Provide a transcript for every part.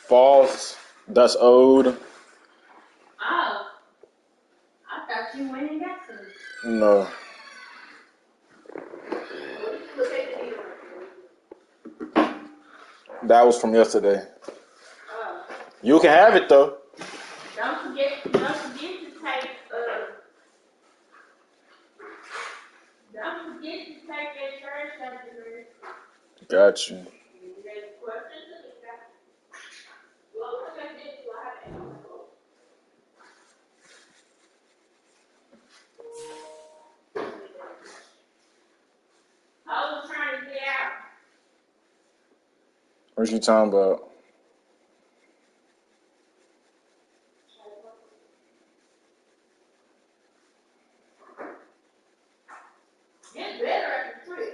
False. That's old. Oh, I thought you went and got some. No. That was from yesterday. You can have it though. Don't forget to take don't forget to take that trash out of there. Got you. I was trying to get out. What you talking about? Get better at the trick.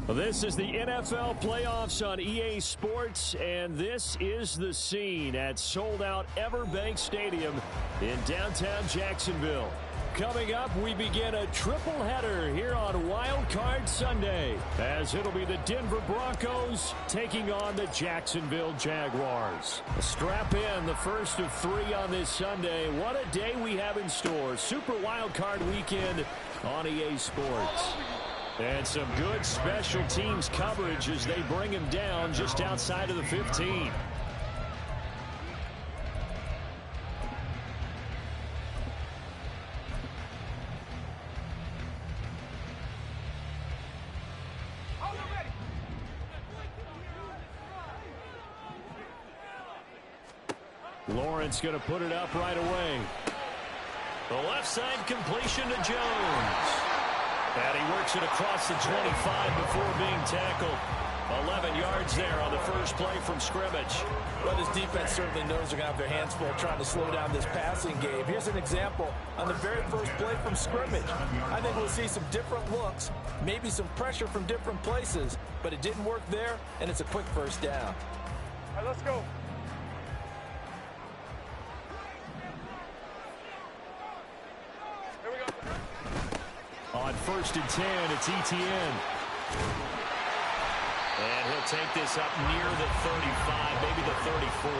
This is the NFL playoffs on EA Sports, and this is the scene at sold-out Everbank Stadium in downtown Jacksonville. Coming up, we begin a triple header here on Wild Card Sunday, as it'll be the Denver Broncos taking on the Jacksonville Jaguars. Strap in, the first of three on this Sunday. What a day we have in store. Super Wild Card Weekend on EA Sports. And some good special teams coverage as they bring him down just outside of the 15. Lawrence going to put it up right away. The left side completion to Jones. And he works it across the 25 before being tackled. 11 yards there on the first play from scrimmage. Well, this defense certainly knows they're going to have their hands full trying to slow down this passing game. Here's an example on the very first play from scrimmage. I think we'll see some different looks, maybe some pressure from different places, but it didn't work there, and it's a quick first down. All right, let's go. On 1st and 10, it's Etienne. And he'll take this up near the 35, maybe the 34.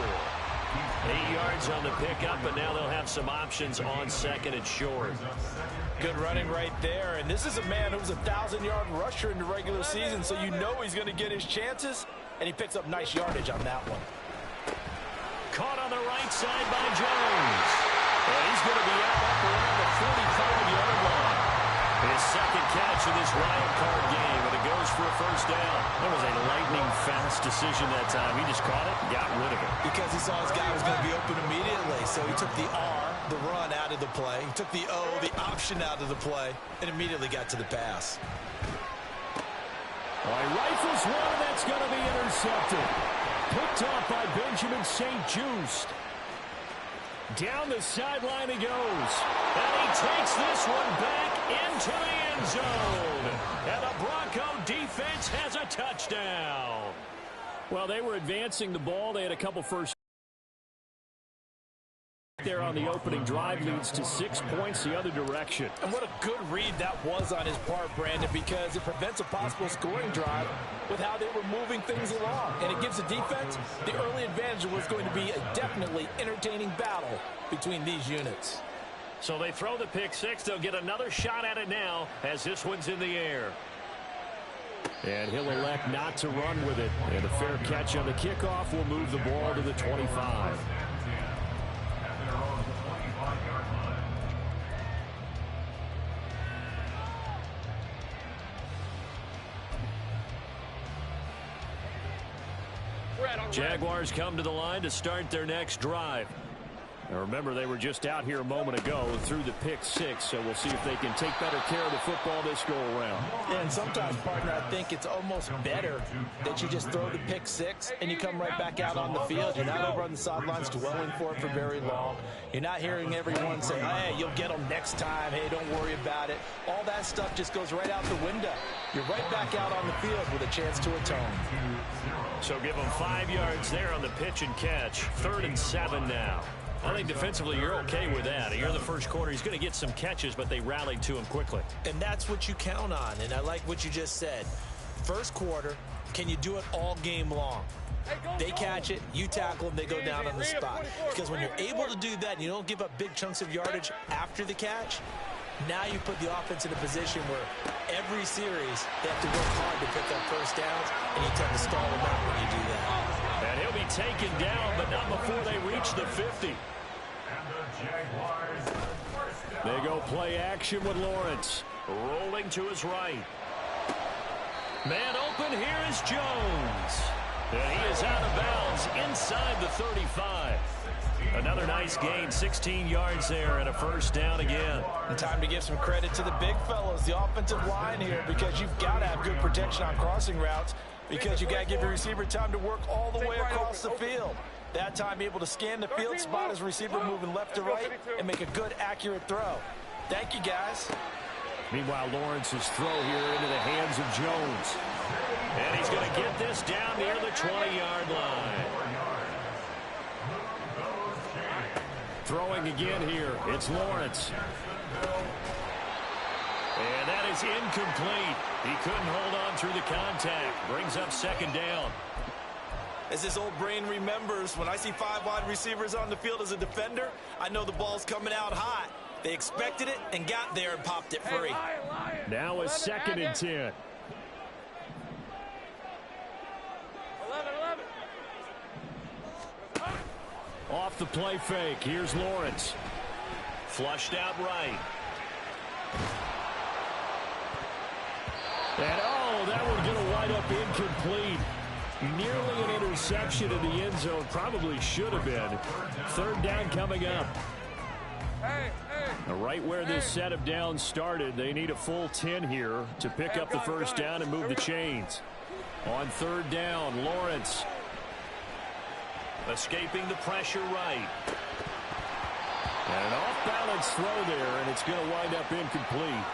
8 yards on the pickup, but now they'll have some options on second and short. Good running right there, and this is a man who was a 1,000-yard rusher in the regular season, so you know he's going to get his chances, and he picks up nice yardage on that one. Caught on the right side by Jones. And he's going to be out up around the 45-yard line. His second catch of this wild card game, and it goes for a first down. That was a lightning-fast decision that time. He just caught it and got rid of it. Because he saw his guy was going to be open immediately, so he took the R, the run, out of the play. He took the O, the option, out of the play, and immediately got to the pass. All right, rifles one, and that's going to be intercepted. Picked off by Benjamin St-Juste. Down the sideline he goes. And he takes this one back into the end zone. And the Bronco defense has a touchdown. Well, they were advancing the ball. They had a couple first There on the opening drive leads to 6 points the other direction. And what a good read that was on his part, Brandon, because it prevents a possible scoring drive with how they were moving things along. And it gives the defense the early advantage of what's going to be a definitely entertaining battle between these units. So they throw the pick six. They'll get another shot at it now as this one's in the air. And he'll elect not to run with it. And a fair catch on the kickoff will move the ball to the 25. Jaguars come to the line to start their next drive. Now remember, they were just out here a moment ago through the pick six, so we'll see if they can take better care of the football this go around. And sometimes, partner, I think it's almost better that you just throw the pick six and you come right back out on the field. You're not over on the sidelines dwelling for it for very long. You're not hearing everyone say, hey, you'll get them next time. Hey, don't worry about it. All that stuff just goes right out the window. You're right back out on the field with a chance to atone. So give them 5 yards there on the pitch and catch. 3rd and 7 now. I think defensively you're okay with that. Here in the first quarter, he's going to get some catches, but they rallied to him quickly. And that's what you count on, and I like what you just said. First quarter, can you do it all game long? They catch it, you tackle them, they go down on the spot. Because when you're able to do that and you don't give up big chunks of yardage after the catch, now you put the offense in a position where every series they have to work hard to pick up first downs, and you tend to stall them out when you do that. And he'll be taken down, but not before they reach the 50. They go play action with Lawrence. Rolling to his right. Man open, here is Jones. And he is out of bounds inside the 35. Another nice gain, 16 yards there and a first down again. And time to give some credit to the big fellas, the offensive line here, because you've got to have good protection on crossing routes, because you got to give your receiver time to work all the way across the field. That time able to scan the field, spot his receiver moving left to right, and make a good, accurate throw. Thank you, guys. Meanwhile, Lawrence's throw here into the hands of Jones. And he's going to get this down near the 20-yard line. Throwing again here, it's Lawrence. And that is incomplete. He couldn't hold on through the contact. Brings up 2nd down. As his old brain remembers, when I see 5 wide receivers on the field as a defender, I know the ball's coming out hot. They expected it and got there and popped it free. Now a 2nd and 10. 11. Off the play fake, here's Lawrence. Flushed out right. And oh, that one's going to wind up incomplete. Nearly an interception in the end zone. Probably should have been. 3rd down coming up. Right where this set of downs started, they need a full 10 here to pick up the first down and move the chains. On 3rd down, Lawrence escaping the pressure right. And an off-balance throw there, and it's going to wind up incomplete.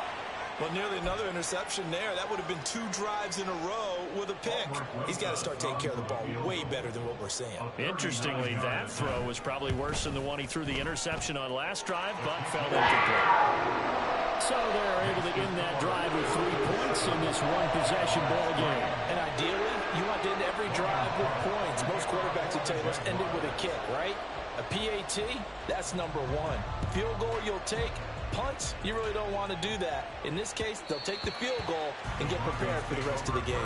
Well, nearly another interception there. That would have been 2 drives in a row with a pick. He's got to start taking care of the ball way better than what we're seeing. Interestingly, that throw was probably worse than the one he threw the interception on last drive, but fell incomplete. So they're able to end that drive with 3 points in this one-possession ball game. And ideally, you want to end every drive with points. Most quarterbacks would tell you, let's end it with a kick, right? A PAT, that's number 1. Field goal you'll take. Punts, you really don't want to do that. In this case, they'll take the field goal and get prepared for the rest of the game.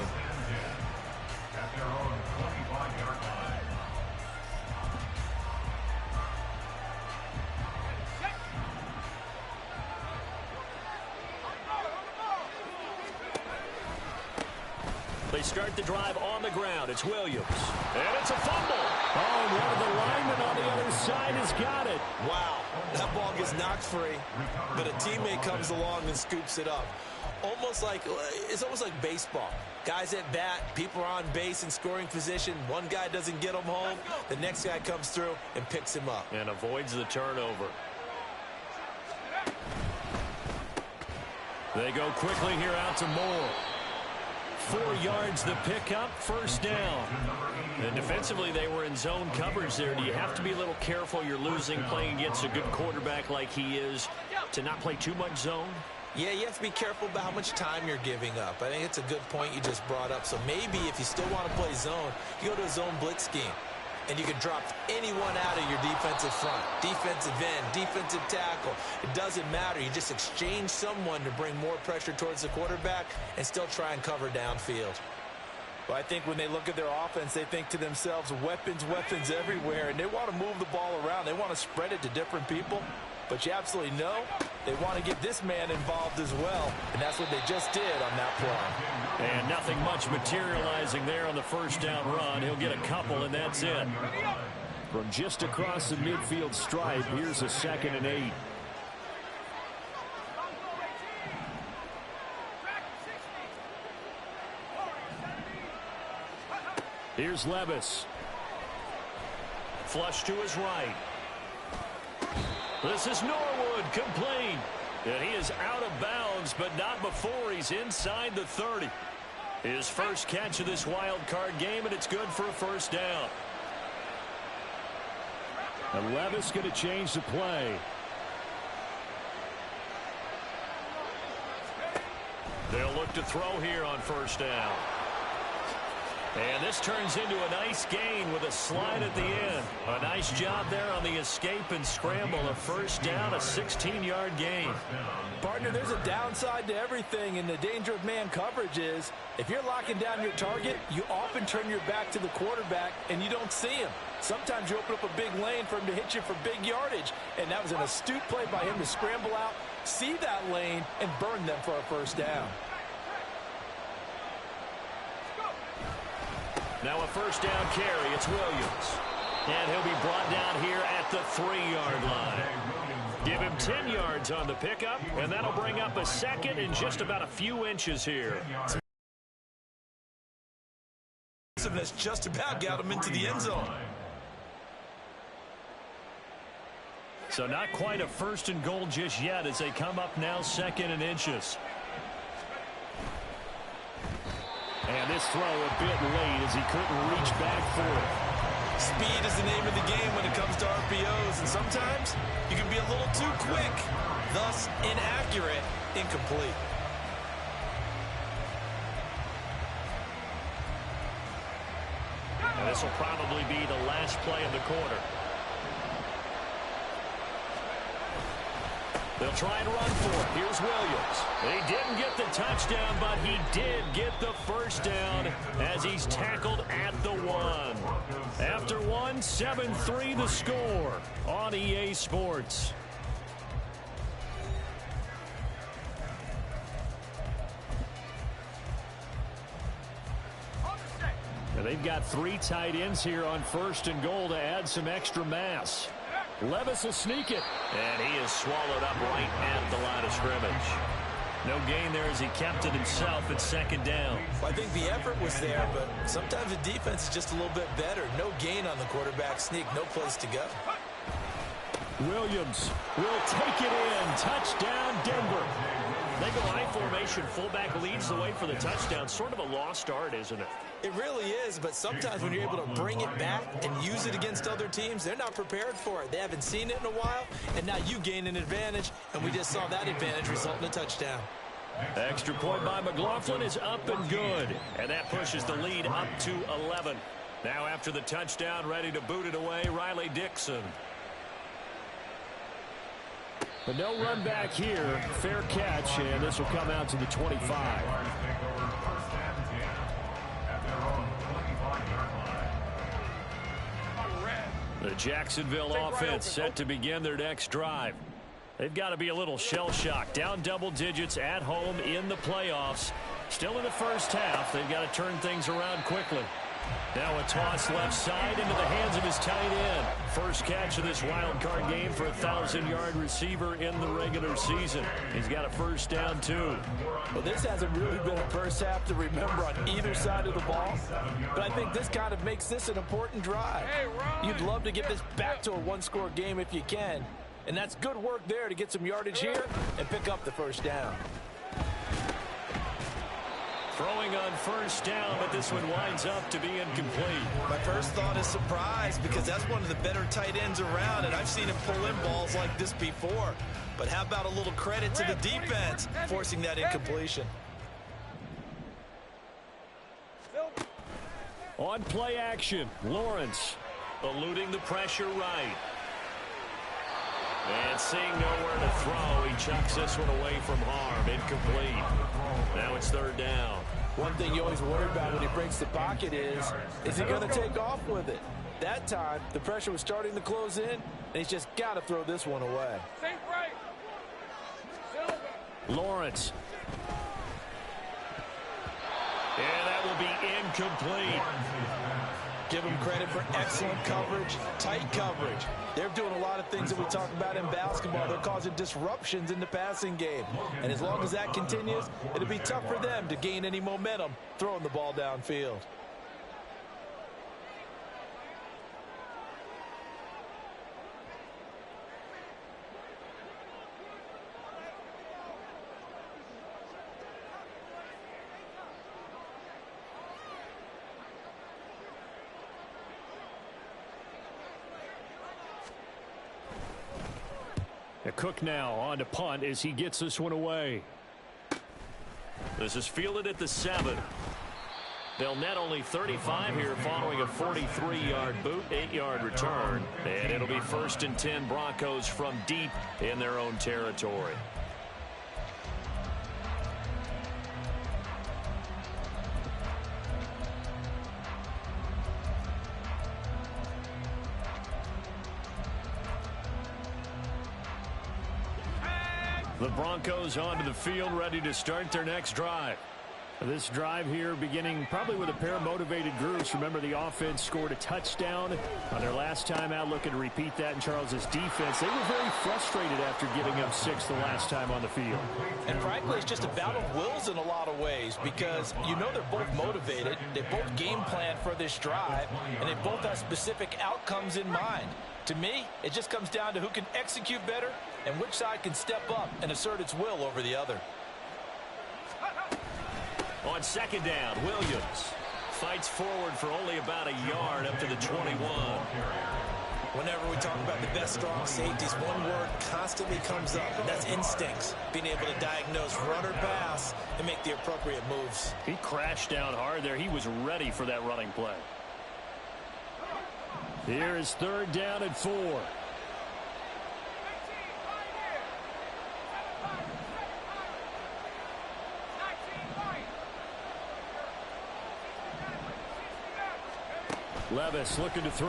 They start the drive on the ground. It's Williams. And it's a fumble. Oh, and one of the linemen on the other side has got it. Wow, that ball gets knocked free, but a teammate comes along and scoops it up. It's almost like baseball. Guys at bat, people are on base in scoring position. One guy doesn't get him home. The next guy comes through and picks him up. And avoids the turnover. They go quickly here out to Moore. 4 yards the pickup, first down. And defensively, they were in zone coverage there. Do you have to be a little careful? You're losing playing against a good quarterback like he is to not play too much zone? Yeah, you have to be careful about how much time you're giving up. I think it's a good point you just brought up. So maybe if you still want to play zone, you go to a zone blitz scheme. And you can drop anyone out of your defensive front, defensive end, defensive tackle. It doesn't matter. You just exchange someone to bring more pressure towards the quarterback and still try and cover downfield. Well, I think when they look at their offense, they think to themselves, weapons, weapons everywhere, and they want to move the ball around. They want to spread it to different people. But you absolutely know they want to get this man involved as well, and that's what they just did on that play. And nothing much materializing there on the first down run. He'll get a couple, and that's it. From just across the midfield stripe, here's a 2nd and 8. Here's Levis. Flush to his right. This is Norwood, complete. And he is out of bounds, but not before he's inside the 30. His first catch of this wild card game, and it's good for a first down. And Levis going to change the play. They'll look to throw here on first down. And this turns into a nice gain with a slide at the end. A nice job there on the escape and scramble. A first down, a 16-yard gain. Partner, there's a downside to everything, and the danger of man coverage is if you're locking down your target, you often turn your back to the quarterback and you don't see him. Sometimes you open up a big lane for him to hit you for big yardage, and that was an astute play by him to scramble out, see that lane, and burn them for a first down. Now a first down carry. It's Williams. And he'll be brought down here at the 3-yard line. Give him 10 yards on the pickup, and that'll bring up a 2nd and just about a few inches here. Just about got him into the end zone. So not quite a 1st and goal just yet as they come up now 2nd and inches. And this throw a bit late as he couldn't reach back for it. Speed is the name of the game when it comes to RPOs, and sometimes you can be a little too quick, thus inaccurate, incomplete. And this will probably be the last play of the quarter. They'll try and run for it. Here's Williams. He didn't get the touchdown, but he did get the first down as he's tackled at the 1. After 1, 7-3 the score on EA Sports. And they've got 3 tight ends here on 1st and goal to add some extra mass. Levis will sneak it. And he is swallowed up right at the line of scrimmage. No gain there as he kept it himself at 2nd down. Well, I think the effort was there, but sometimes the defense is just a little bit better. No gain on the quarterback sneak. No place to go. Williams will take it in. Touchdown, Denver. They go I formation. Fullback leads the way for the touchdown. Sort of a lost art, isn't it? It really is, but sometimes when you're able to bring it back and use it against other teams, they're not prepared for it. They haven't seen it in a while, and now you gain an advantage, and we just saw that advantage result in a touchdown. Extra point by McLaughlin is up and good, and that pushes the lead up to 11. Now after the touchdown, ready to boot it away, Riley Dixon. But no run back here. Fair catch, and this will come out to the 25. The Jacksonville offense set to begin their next drive. They've got to be a little shell-shocked. Down double digits at home in the playoffs. Still in the first half. They've got to turn things around quickly. Now a toss left side into the hands of his tight end. First catch of this wild card game for a 1,000-yard receiver in the regular season. He's got a first down, too. Well, this hasn't really been a first half to remember on either side of the ball. But I think this kind of makes this an important drive. You'd love to get this back to a one-score game if you can. And that's good work there to get some yardage here and pick up the first down. Throwing on first down, but this one winds up to be incomplete. My first thought is surprise because that's one of the better tight ends around, and I've seen him pull in balls like this before. But how about a little credit to the defense forcing that incompletion? On play action, Lawrence eluding the pressure right. And seeing nowhere to throw, he chucks this one away from harm. Incomplete. Now it's third down. One thing you always worry about when he breaks the pocket is he going to take off with it? That time, the pressure was starting to close in, and he's just got to throw this one away. Lawrence. And that will be incomplete. Give them credit for excellent coverage, tight coverage. They're doing a lot of things that we talk about in basketball. They're causing disruptions in the passing game. And as long as that continues, it'll be tough for them to gain any momentum throwing the ball downfield. Cook now on to punt as he gets this one away. This is fielded at the 7. They'll net only 35 here following a 43-yard boot, 8-yard return. And it'll be 1st and 10 Broncos from deep in their own territory. The Broncos onto the field, ready to start their next drive. This drive here beginning probably with a pair of motivated groups. Remember, the offense scored a touchdown on their last time out, looking to repeat that in Charles's defense. They were very frustrated after giving up 6 the last time on the field. And frankly, it's just a battle of wills in a lot of ways because you know they're both motivated, they both game plan for this drive, and they both have specific outcomes in mind. To me, it just comes down to who can execute better and which side can step up and assert its will over the other. On second down, Williams fights forward for only about a yard up to the 21. Whenever we talk about the best strong safeties, one word constantly comes up, and that's instincts. Being able to diagnose run or pass and make the appropriate moves. He crashed down hard there. He was ready for that running play. Here is third down and 4. Levis looking to throw.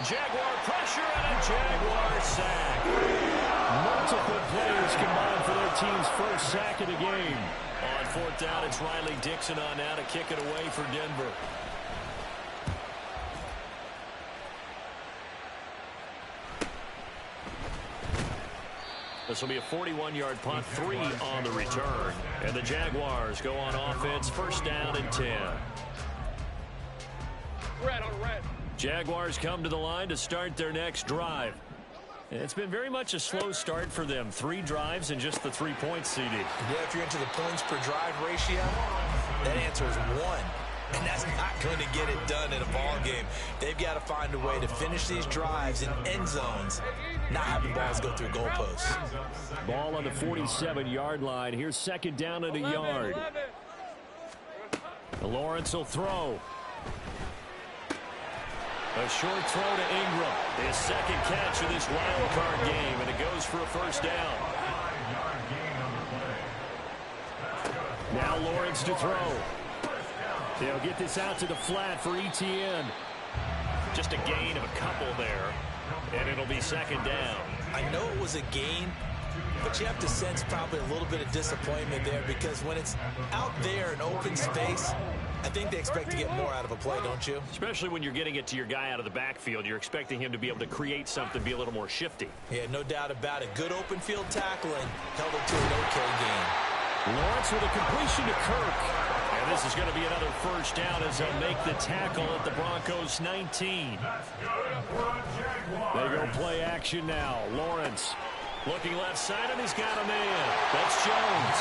Jaguar pressure and a Jaguar sack. Multiple players combined for their team's first sack of the game. On fourth down, it's Riley Dixon on now to kick it away for Denver. This will be a 41-yard punt, 3 on the return. And the Jaguars go on offense, first down and 10. Red on red. Jaguars come to the line to start their next drive. It's been very much a slow start for them. 3 drives and just the 3 points, CD. Yeah, if you're into the points per drive ratio, that answer is 1. And that's not going to get it done in a ball game. They've got to find a way to finish these drives in end zones, not having balls go through goalposts. Ball on the 47-yard line. Here's second down and a yard. Lawrence will throw. A short throw to Ingram. His second catch of this wild card game, and it goes for a first down. Now Lawrence to throw. They'll get this out to the flat for Etienne. Just a gain of a couple there, and it'll be second down. I know it was a gain, but you have to sense probably a little bit of disappointment there because when it's out there in open space, I think they expect to get more out of a play, don't you? Especially when you're getting it to your guy out of the backfield. You're expecting him to be able to create something, be a little more shifty. Yeah, no doubt about it. Good open field tackling held it to an okay game. Lawrence with a completion to Kirk. And this is going to be another first down as they'll make the tackle at the Broncos 19. They go play action now. Lawrence Looking left side, and he's got a man. That's Jones.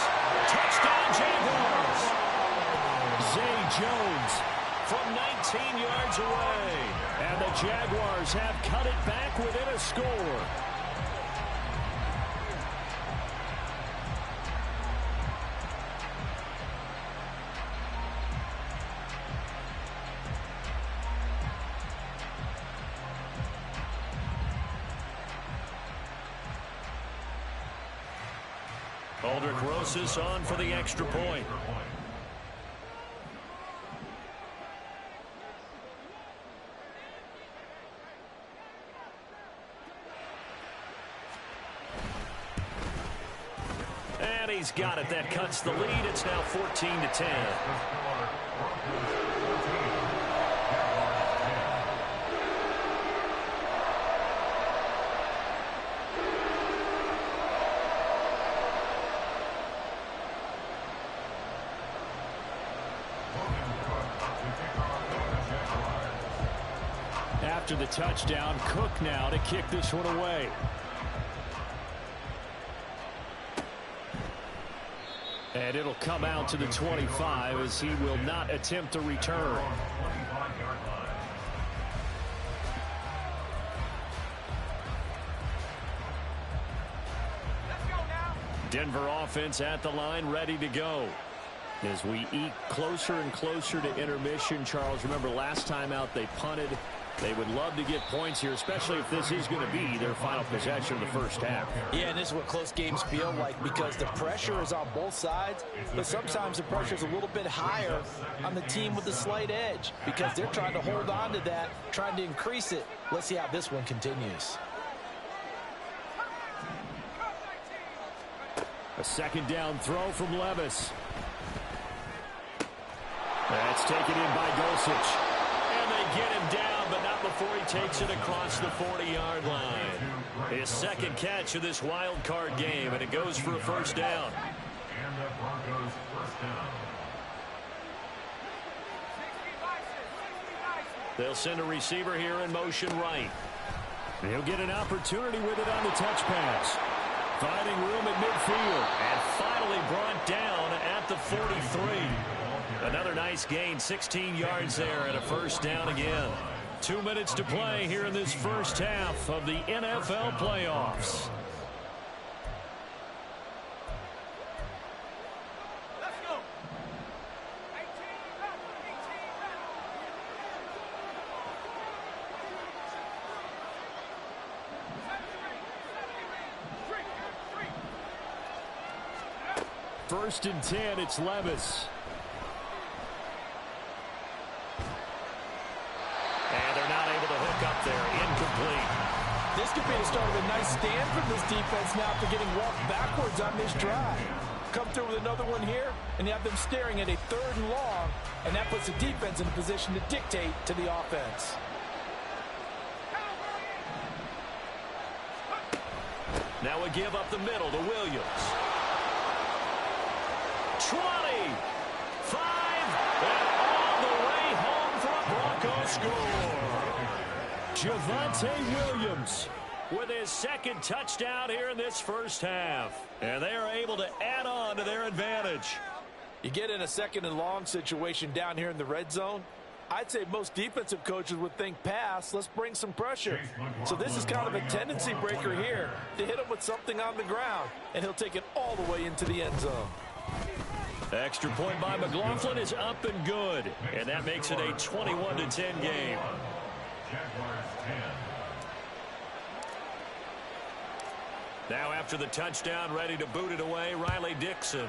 Touchdown, Jaguars. Zay Jones from 19 yards away. And the Jaguars have cut it back within a score. Aldrick Rosas on for the extra point. And he's got it. That cuts the lead. It's now 14-10. After the touchdown, Cook now to kick this one away. And it'll come out to the 25 as he will not attempt a return. Denver offense at the line, ready to go. As we eke closer and closer to intermission, Charles, remember last time out they punted. They would love to get points here, especially if this is going to be their final possession of the first half. Yeah, and this is what close games feel like because the pressure is on both sides, but sometimes the pressure is a little bit higher on the team with the slight edge because they're trying to hold on to that, trying to increase it. Let's see how this one continues. A second down throw from Levis. That's taken in by Dulcich. And they get him down, but not before he takes it across the 40-yard line. His second catch of this wild card game, and it goes for a first down. And the Broncos first down. They'll send a receiver here in motion right. And he'll get an opportunity with it on the touch pass. Finding room at midfield. And finally brought down at the 43. Another nice gain, 16 yards there and a first down again. 2 minutes to play here in this first half of the NFL playoffs. Let's go. First and 10, it's Levis. And they're not able to hook up there. Incomplete. This could be the start of a nice stand from this defense now after getting walked backwards on this drive. Come through with another one here, and you have them staring at a 3rd and long, and that puts the defense in a position to dictate to the offense. Now we give up the middle to Williams. 20, 5, and all the way home for a Broncos score. Javonte Williams with his second touchdown here in this first half. And they are able to add on to their advantage. You get in a 2nd and long situation down here in the red zone. I'd say most defensive coaches would think pass, let's bring some pressure. So this is kind of a tendency breaker here to hit him with something on the ground, and he'll take it all the way into the end zone. Extra point by McLaughlin is up and good, and that makes it a 21-10 game. Jaguars 10. Now after the touchdown, ready to boot it away, Riley Dixon.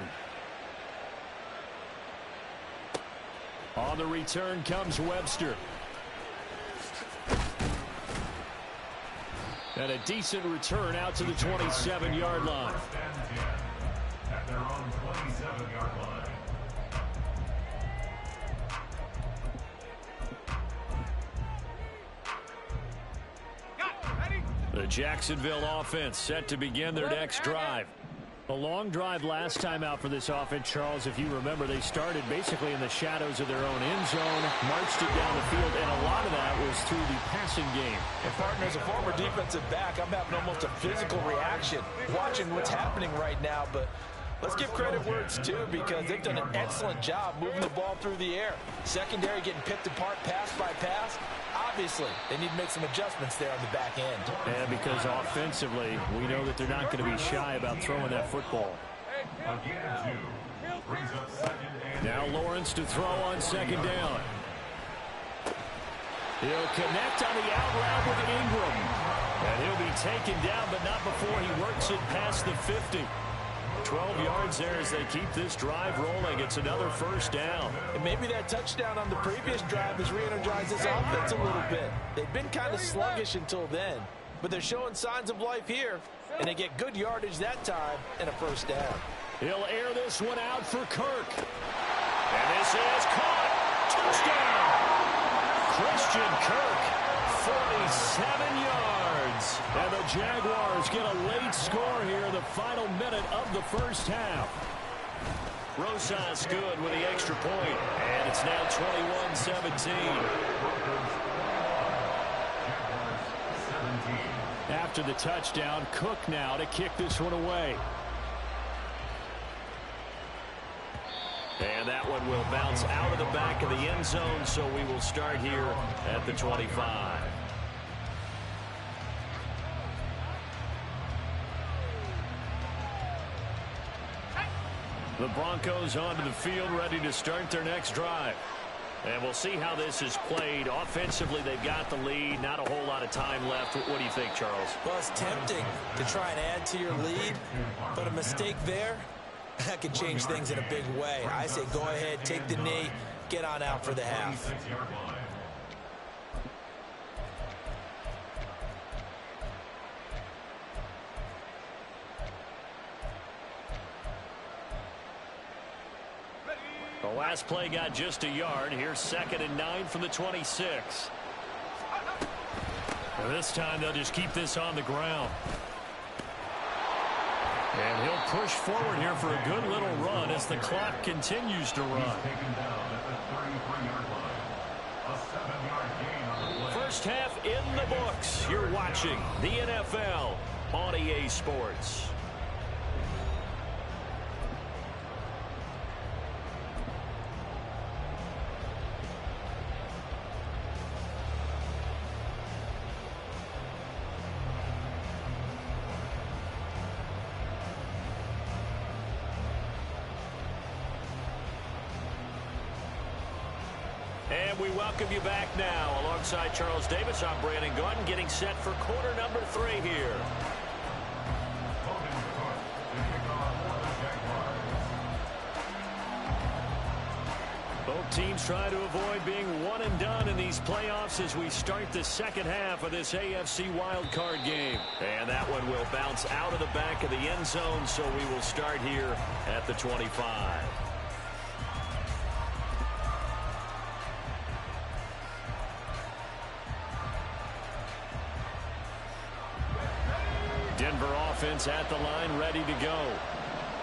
On the return comes Webster. And a decent return out to the 27-yard line. First and 10 at their own 27-yard line. The Jacksonville offense set to begin their next drive. A long drive last time out for this offense, Charles. If you remember, they started basically in the shadows of their own end zone, marched it down the field, and a lot of that was through the passing game. And partner, as a former defensive back, I'm having almost a physical reaction watching what's happening right now. But let's give credit where it's due, because they've done an excellent job moving the ball through the air. Secondary getting picked apart pass by pass. Obviously, they need to make some adjustments there on the back end. And because offensively, we know that they're not going to be shy about throwing that football. Now Lawrence to throw on second down. He'll connect on the out route with Ingram. And he'll be taken down, but not before he works it past the 50. 12 yards there as they keep this drive rolling. It's another first down. And maybe that touchdown on the previous drive has re-energized this offense a little bit. They've been kind of sluggish until then, but they're showing signs of life here, and they get good yardage that time and a first down. He'll air this one out for Kirk. And this is caught. Touchdown! Christian Kirk, 47 yards. And the Jaguars get a late score here, the final minute of the first half. Rosas good with the extra point, and it's now 21-17. After the touchdown, Cook now to kick this one away. And that one will bounce out of the back of the end zone, so we will start here at the 25. The Broncos onto the field, ready to start their next drive. And we'll see how this is played. Offensively, they've got the lead. Not a whole lot of time left. What do you think, Charles? Well, it's tempting to try and add to your lead, but a mistake there, that could change things in a big way. I say go ahead, take the knee, get on out for the half. The last play got just a yard. Here's 2nd and 9 from the 26. And this time they'll just keep this on the ground. And he'll push forward here for a good little run as the clock continues to run. First half in the books. You're watching the NFL on EA Sports. And we welcome you back now. Alongside Charles Davis, I'm Brandon Gaudin, getting set for quarter number 3 here. Both teams try to avoid being one and done in these playoffs as we start the second half of this AFC wildcard game. And that one will bounce out of the back of the end zone, so we will start here at the 25. Denver offense at the line, ready to go.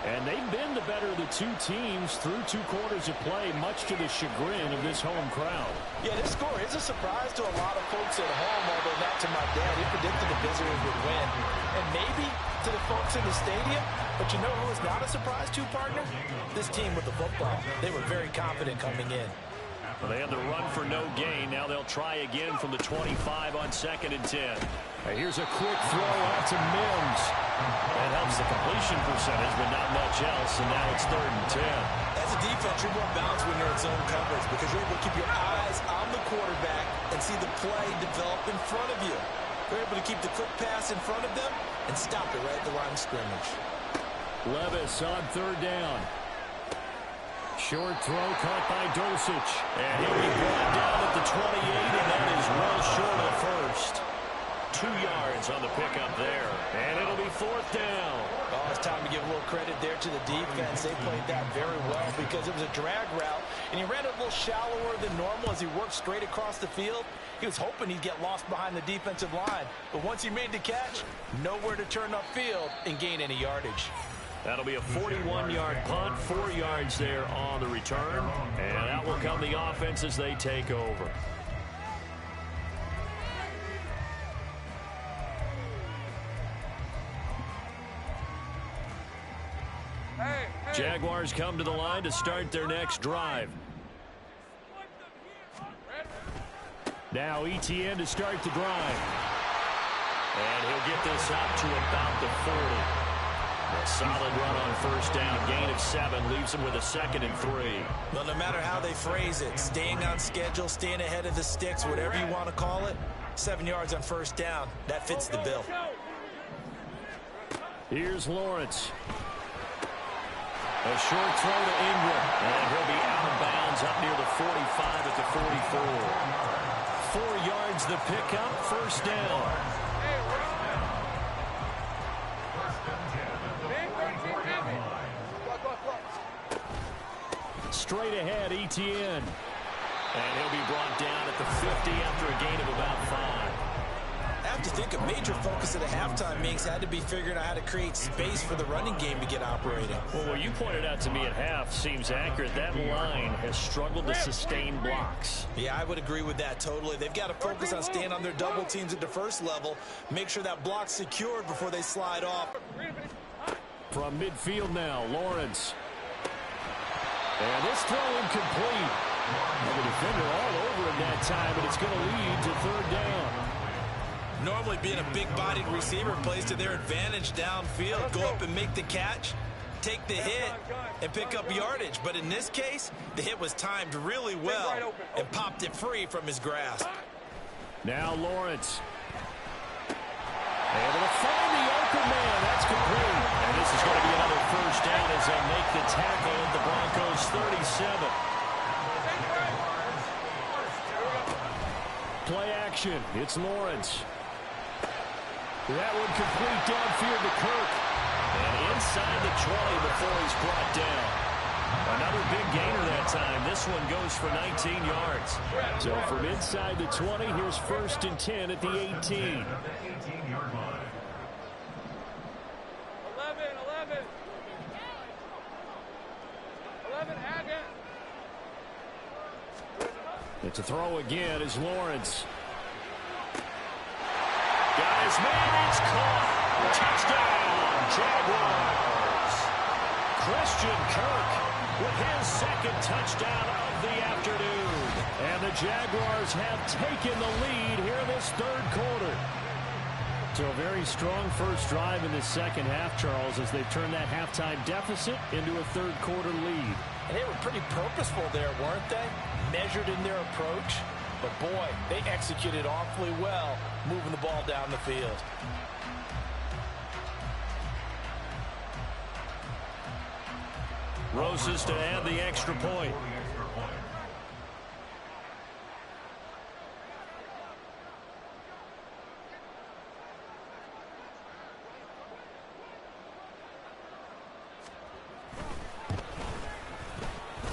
And they've been the better of the two teams through 2 quarters of play, much to the chagrin of this home crowd. Yeah, this score is a surprise to a lot of folks at home, although not to my dad. He predicted the Visitors would win. And maybe to the folks in the stadium. But you know who is not a surprise to, partner? This team with the football. They were very confident coming in. Well, they had the run for no gain. Now they'll try again from the 25 on 2nd and 10. Here's a quick throw out to Mims. That helps the completion percentage, but not much else, and now it's 3rd and 10. As a defense, you're more balanced when you're in zone coverage because you're able to keep your eyes on the quarterback and see the play develop in front of you. You're able to keep the quick pass in front of them and stop it right at the line of scrimmage. Levis on 3rd down. Short throw caught by Dulcich. And he'll be brought down at the 28, and that is well short of first. 2 yards on the pickup there. And it'll be 4th down. Oh, it's time to give a little credit there to the defense. They played that very well because it was a drag route, and he ran a little shallower than normal as he worked straight across the field. He was hoping he'd get lost behind the defensive line. But once he made the catch, nowhere to turn upfield and gain any yardage. That'll be a 41-yard punt, 4 yards there on the return. And out will come the offense as they take over. Jaguars come to the line to start their next drive. Now Etienne to start the drive. And he'll get this up to about the 40. A solid run on first down. Gain of 7 leaves him with a 2nd and 3. Well, no matter how they phrase it, staying on schedule, staying ahead of the sticks, whatever you want to call it, 7 yards on first down, that fits the bill. Here's Lawrence. A short throw to Ingram, and he'll be out of bounds up near the 45 at the 44. 4 yards the pickup, first down. Straight ahead, Etienne. And he'll be brought down at the 50 after a gain of about 5. I have to think a major focus of the halftime meetings had to be figuring out how to create space for the running game to get operating. Well, what you pointed out to me at half seems accurate. That line has struggled to sustain blocks. Yeah, I would agree with that totally. They've got to focus on staying on their double teams at the first level, make sure that block's secured before they slide off. From midfield now, Lawrence. And this throw incomplete. And the defender all over him that time, but it's going to lead to 3rd down. Normally being a big-bodied receiver plays to their advantage downfield. Go up and make the catch, take the hit, and pick up yardage. But in this case, the hit was timed really well and popped it free from his grasp. Now Lawrence. Able to find the open man. That's complete. And this is going to be another first down as they make the tackle at the Broncos' 37. Play action. It's Lawrence. That one complete downfield to Kirk. And inside the 20 before he's brought down. Another big gainer that time. This one goes for 19 yards. So from inside the 20, here's 1st and 10 at the 18. 11, add it. It's a throw again as Lawrence. Got his man, it's caught. Touchdown, Jaguars. Christian Kirk with his 2nd touchdown of the afternoon. And the Jaguars have taken the lead here in this 3rd quarter. So a very strong first drive in the second half, Charles, as they've turned that halftime deficit into a 3rd quarter lead. And they were pretty purposeful there, weren't they? Measured in their approach. But, boy, they executed awfully well, moving the ball down the field. Roses to add the extra point.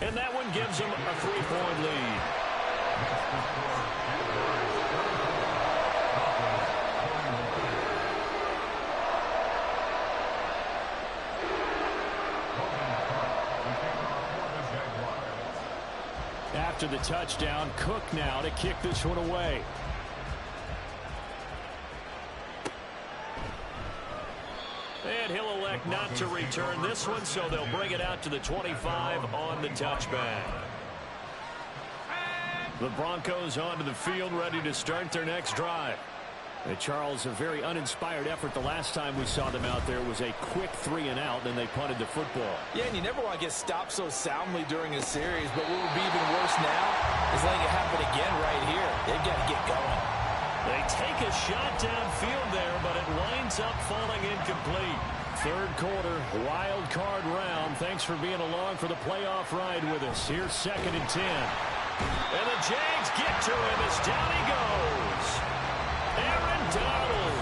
And that one gives them a 3-point lead. After the touchdown, Cook now to kick this one away. And he'll elect not to return this one, so they'll bring it out to the 25 on the touchback. The Broncos onto the field, ready to start their next drive. Charles, a very uninspired effort the last time we saw them out there was a quick 3-and-out, then they punted the football. Yeah, and you never want to get stopped so soundly during a series, but what would be even worse now is letting it happen again right here. They've got to get going. They take a shot downfield there, but it winds up falling incomplete. 3rd quarter, wild card round. Thanks for being along for the playoff ride with us. Here's 2nd and 10. And the Jags get to him as down he goes. Aaron Donald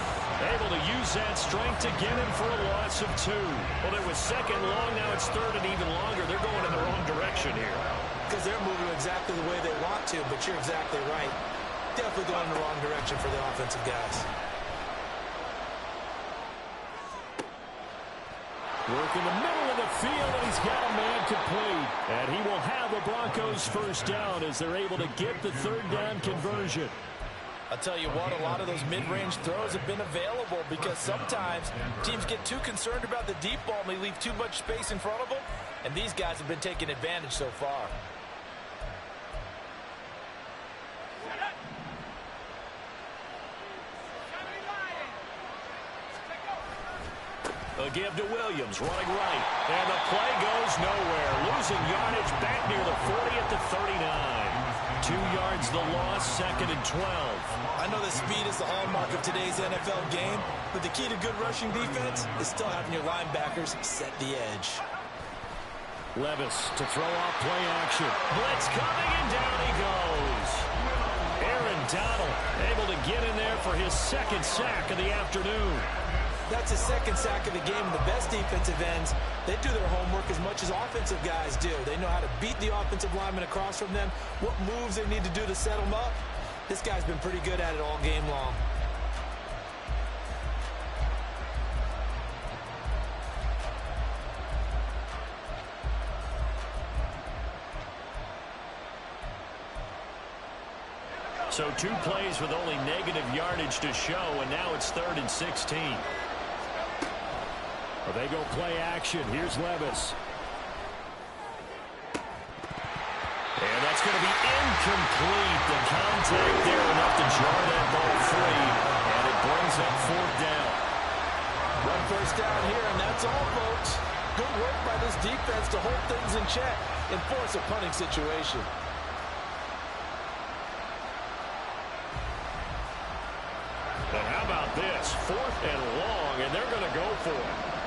able to use that strength to get him for a loss of 2. Well, it was 2nd long, now it's 3rd and even longer. They're going in the wrong direction here. Because they're moving exactly the way they want to, but you're exactly right. Definitely going in the wrong direction for the offensive guys. Working the middle of the field, and he's got a man complete. And he will have the Broncos first down as they're able to get the third down conversion. I'll tell you what, a lot of those mid-range throws have been available because sometimes teams get too concerned about the deep ball and they leave too much space in front of them. And these guys have been taking advantage so far. A give to Williams, running right. And the play goes nowhere. Losing yardage back near the 40 at the 39. 2 yards the loss, 2nd and 12. I know that speed is the hallmark of today's NFL game, but the key to good rushing defense is still having your linebackers set the edge. Levis to throw off play action. Blitz coming, and down he goes. Aaron Donald able to get in there for his 2nd sack of the afternoon. That's his 2nd sack of the game. The best defensive ends, they do their homework as much as offensive guys do. They know how to beat the offensive lineman across from them, what moves they need to do to set them up. This guy's been pretty good at it all game long. So 2 plays with only negative yardage to show, and now it's 3rd and 16. Well, they go play action. Here's Levis. And that's going to be incomplete. The contact there enough to jar that ball free, and it brings up 4th down. 1 first down here, and that's all, folks. Good work by this defense to hold things in check and force a punting situation. And how about this? 4th and long, and they're going to go for it.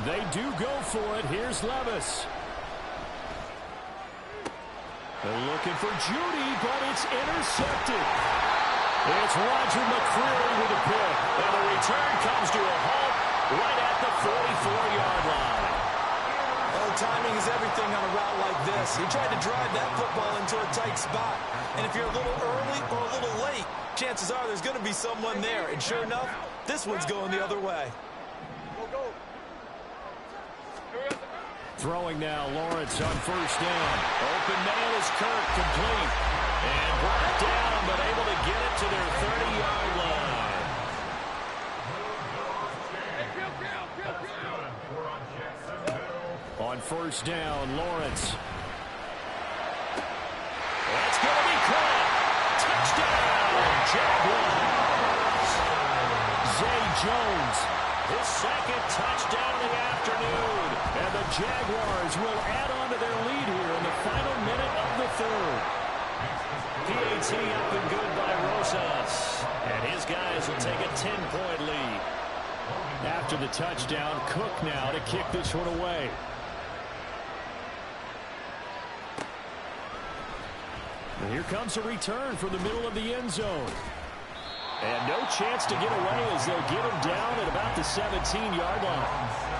They do go for it. Here's Levis. They're looking for Judy, but it's intercepted. It's Roger McCreary with a pick. And the return comes to a halt right at the 44-yard line. Well, timing is everything on a route like this. He tried to drive that football into a tight spot. And if you're a little early or a little late, chances are there's going to be someone there. And sure enough, this one's going the other way. Throwing now, Lawrence on 1st down. Open man is Kirk, complete. And brought down, but able to get it to their 30-yard line. On 1st down, Lawrence. That's going to be caught. Touchdown, Jaguars. Zay Jones, his 2nd touchdown of the afternoon. And the Jaguars will add on to their lead here in the final minute of the 3rd. PAT up and good by Rosas. And his guys will take a 10-point lead. After the touchdown, Cook now to kick this one away. And here comes a return from the middle of the end zone. And no chance to get away as they'll get him down at about the 17-yard line.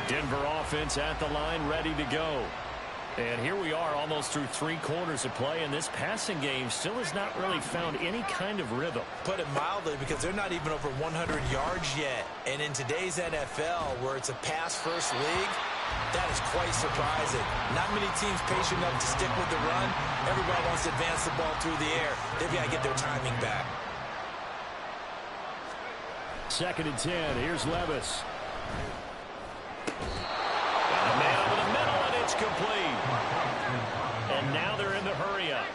Denver offense at the line, ready to go. And here we are almost through 3 quarters of play, and this passing game still has not really found any kind of rhythm. Put it mildly, because they're not even over 100 yards yet. And in today's NFL, where it's a pass-first league, that is quite surprising. Not many teams patient enough to stick with the run. Everybody wants to advance the ball through the air. They've got to get their timing back. 2nd and 10. Here's Levis. And a man over the middle, and it's complete. And now they're in the hurry-up.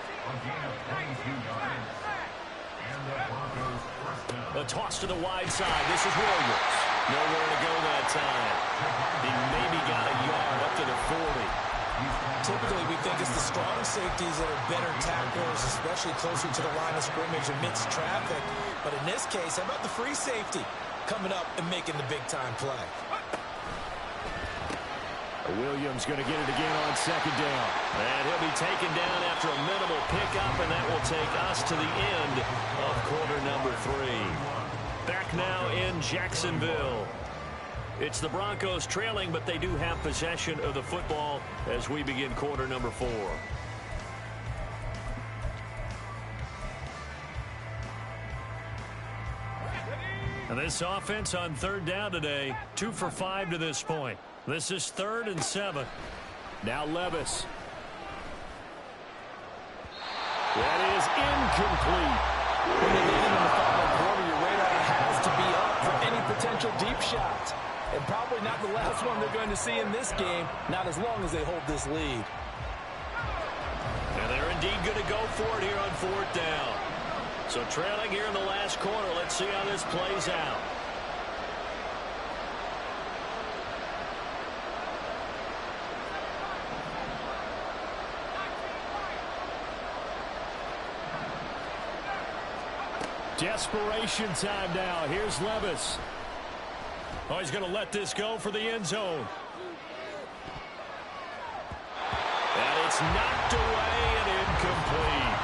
A toss to the wide side. This is Williams. Nowhere to go that time. He maybe got a yard up to the 40. Typically, we think it's the strong safeties that are better tacklers, especially closer to the line of scrimmage amidst traffic. But in this case, how about the free safety coming up and making the big-time play? Williams going to get it again on second down. And he'll be taken down after a minimal pickup, and that will take us to the end of quarter number 3. Back now in Jacksonville. It's the Broncos trailing, but they do have possession of the football as we begin quarter number 4. And this offense on third down today, 2 for 5 to this point. This is 3rd and 7. Now Levis. That is incomplete. When you're leading in the final quarter, your radar has to be up for any potential deep shots. And probably not the last one they're going to see in this game, not as long as they hold this lead. And they're indeed going to go for it here on 4th down. So trailing here in the last quarter, let's see how this plays out. Desperation time now. Here's Levis. Oh, he's going to let this go for the end zone. And it's knocked away and incomplete.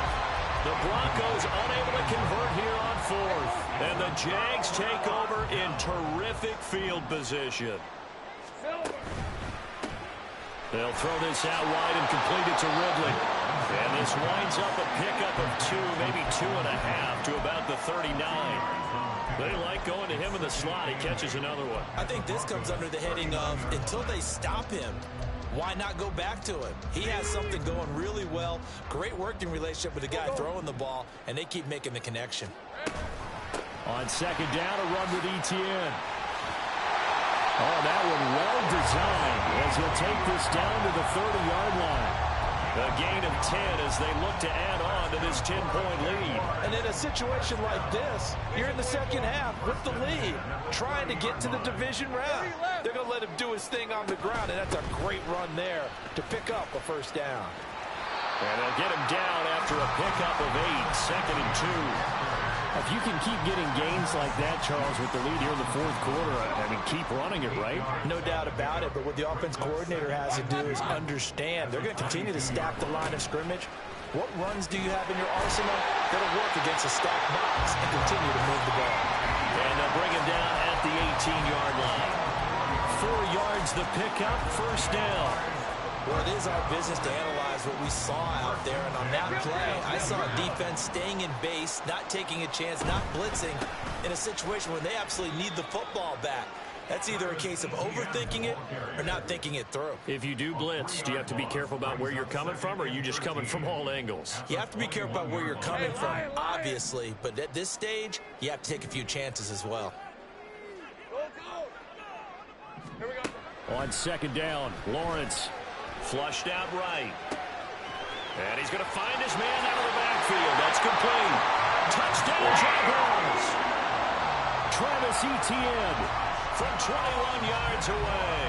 The Broncos unable to convert here on 4th. And the Jags take over in terrific field position. They'll throw this out wide and complete it to Ridley. And this winds up a pickup of 2, maybe 2.5 to about the 39. They like going to him in the slot. He catches another one. I think this comes under the heading of until they stop him, why not go back to him? He has something going really well. Great working relationship with the guy throwing the ball, and they keep making the connection. On second down, a run with Etienne. Oh, that one well designed as he'll take this down to the 30-yard line. A gain of 10 as they look to add on to this 10-point lead. And in a situation like this, you're in the second half with the lead, trying to get to the division round. They're going to let him do his thing on the ground, and that's a great run there to pick up a first down. And they'll get him down after a pickup of 8, 2nd and 2. If you can keep getting gains like that, Charles, with the lead here in the 4th quarter, I mean, keep running it, right? No doubt about it, but what the offense coordinator has to do is understand. They're going to continue to stack the line of scrimmage. What runs do you have in your arsenal that'll work against a stacked box and continue to move the ball? And they'll bring him down at the 18-yard line. 4 yards the pickup, first down. Well, it is our business to analyze what we saw out there, and on that play, I saw a defense staying in base, not taking a chance, not blitzing, in a situation where they absolutely need the football back. That's either a case of overthinking it or not thinking it through. If you do blitz, do you have to be careful about where you're coming from, or are you just coming from all angles? You have to be careful about where you're coming from, obviously, but at this stage, you have to take a few chances as well. On second down, Lawrence. Flushed out right. And he's going to find his man out of the backfield. That's complete. Touchdown, Jaguars. Travis Etienne from 21 yards away.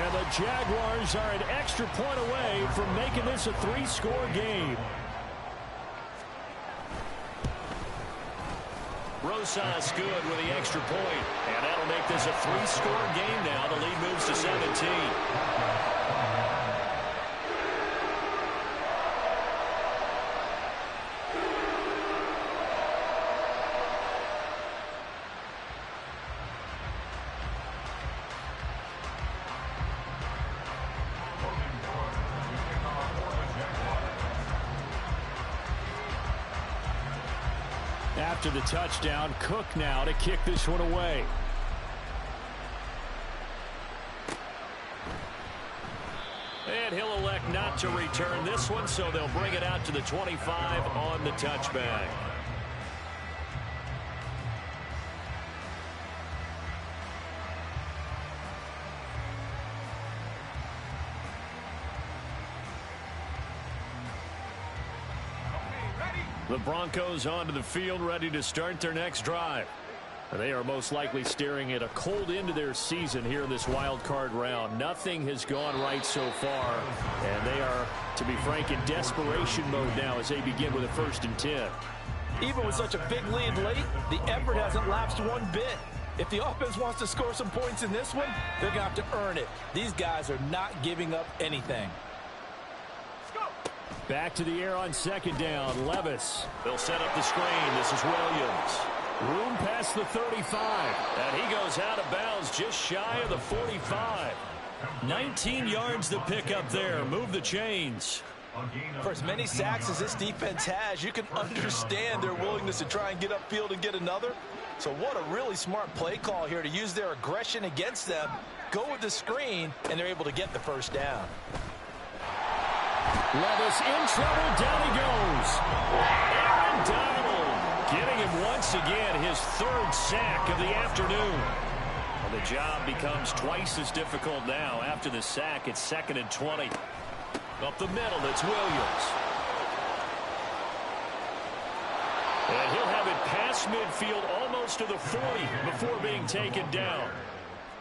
And the Jaguars are an extra point away from making this a 3-score game. Rosas good with the extra point. And that'll make this a 3-score game now. The lead moves to 17. After the touchdown, Cook now to kick this one away. And he'll elect not to return this one, so they'll bring it out to the 25 on the touchback. The Broncos onto the field, ready to start their next drive. And they are most likely staring at a cold end to their season here in this wild card round. Nothing has gone right so far, and they are, to be frank, in desperation mode now as they begin with a 1st and 10. Even with such a big lead late, the effort hasn't lapsed one bit. If the offense wants to score some points in this one, they're going to have to earn it. These guys are not giving up anything. Back to the air on second down. Levis. They'll set up the screen. This is Williams. Room past the 35. And he goes out of bounds just shy of the 45. 19 yards to pick up there. Move the chains. For as many sacks as this defense has, you can understand their willingness to try and get upfield and get another. So what a really smart play call here to use their aggression against them. Go with the screen, and they're able to get the first down. Levis in trouble. Down he goes. Aaron Donald getting him once again, his third sack of the afternoon. Well, the job becomes twice as difficult now. After the sack, it's 2nd and 20. Up the middle, it's Williams. And he'll have it past midfield almost to the 40 before being taken down.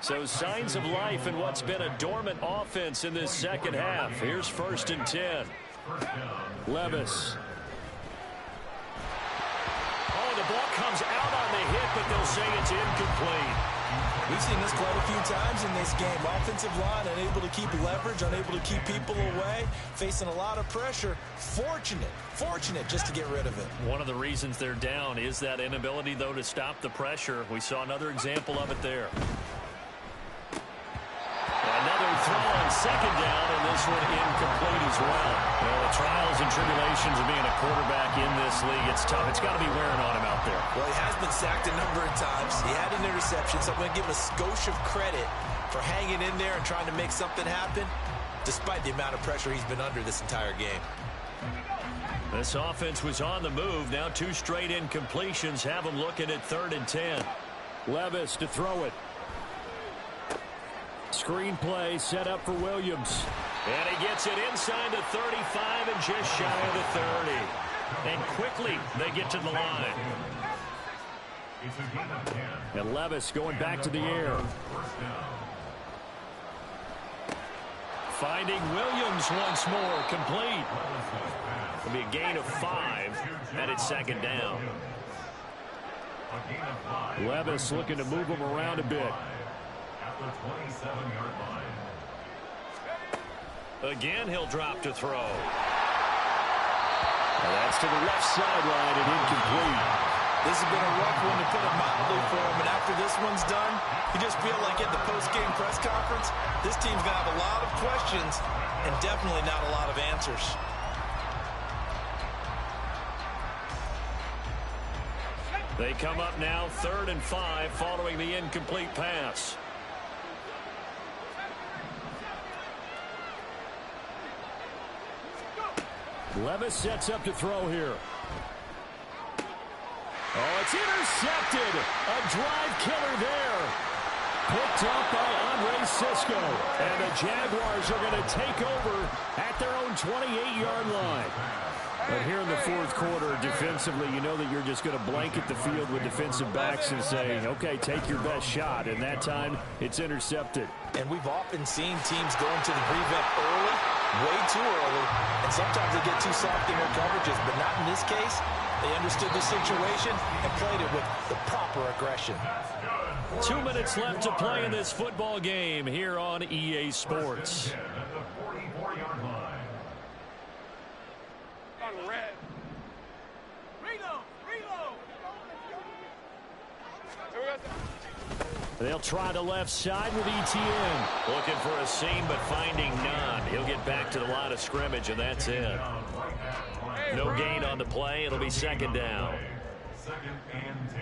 So signs of life in what's been a dormant offense in this second half. Here's 1st and 10. Levis. Oh, the ball comes out on the hit, but they'll say it's incomplete. We've seen this quite a few times in this game. Offensive line unable to keep leverage, unable to keep people away, facing a lot of pressure. Fortunate just to get rid of it. One of the reasons they're down is that inability, though, to stop the pressure. We saw another example of it there. Another throw on second down, and this one incomplete as well. Well, the trials and tribulations of being a quarterback in this league, it's tough. It's got to be wearing on him out there. Well, he has been sacked a number of times. He had an interception, so I'm going to give him a skosh of credit for hanging in there and trying to make something happen, despite the amount of pressure he's been under this entire game. This offense was on the move. Now 2 straight incompletions have them looking at 3rd and 10. Levis to throw it. Screen play set up for Williams. And he gets it inside the 35 and just shy of the 30. And quickly they get to the line. And Levis going back to the air. Finding Williams once more, complete. It'll be a gain of 5, and it's 2nd down. Levis looking to move him around a bit. At the 27-yard line. Again, he'll drop to throw. And that's to the left sideline and incomplete. This has been a rough one, to put it mildly, for him. And after this one's done, you just feel like at the post-game press conference, this team's going to have a lot of questions and definitely not a lot of answers. They come up now 3rd and 5 following the incomplete pass. Levis sets up to throw here. Oh, it's intercepted. A drive killer there. Picked up by Andre Cisco. And the Jaguars are going to take over at their own 28-yard line. But here in the 4th quarter, defensively, you know that you're just going to blanket the field with defensive backs and say, okay, take your best shot. And that time, it's intercepted. And we've often seen teams go into the prevent early, way too early, and sometimes they get too soft in their coverages. But not in this case. They understood the situation and played it with the proper aggression. 2 minutes left to play in this football game here on EA Sports. At the 44-yard line. Red. Reload. They'll try the left side with ETN. Looking for a seam, but finding none. He'll get back to the line of scrimmage, and that's it. No gain on the play. It'll be 2nd down. 2nd and 10.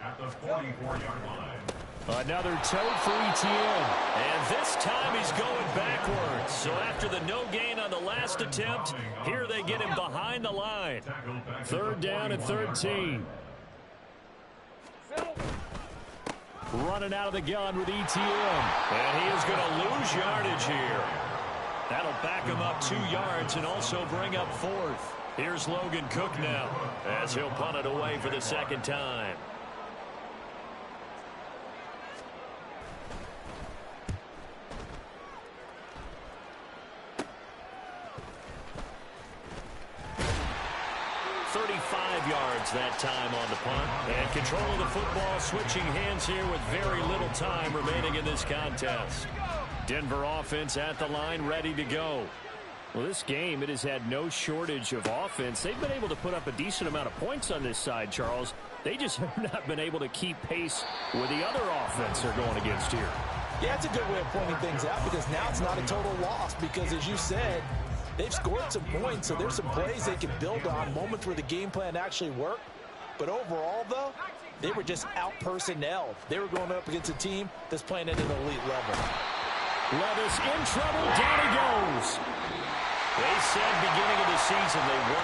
At the 44-yard line. Another tote for ETN. And this time he's going backwards. So after the no gain on the last attempt, here they get him behind the line. 3rd down and 13. Running out of the gun with ETN. And he is going to lose yardage here. That'll back him up 2 yards and also bring up 4th. Here's Logan Cook now as he'll punt it away for the 2nd time. 35 yards that time on the punt. And control of the football switching hands here with very little time remaining in this contest. Denver offense at the line, ready to go. Well, this game, it has had no shortage of offense. They've been able to put up a decent amount of points on this side, Charles. They just have not been able to keep pace with the other offense they're going against here. Yeah, it's a good way of pointing things out because now it's not a total loss because, as you said, they've scored some points, so there's some plays they can build on, moments where the game plan actually worked. But overall, though, they were just out-personnelled. They were going up against a team that's playing at an elite level. Levis in trouble. Down he goes. They said beginning of the season they won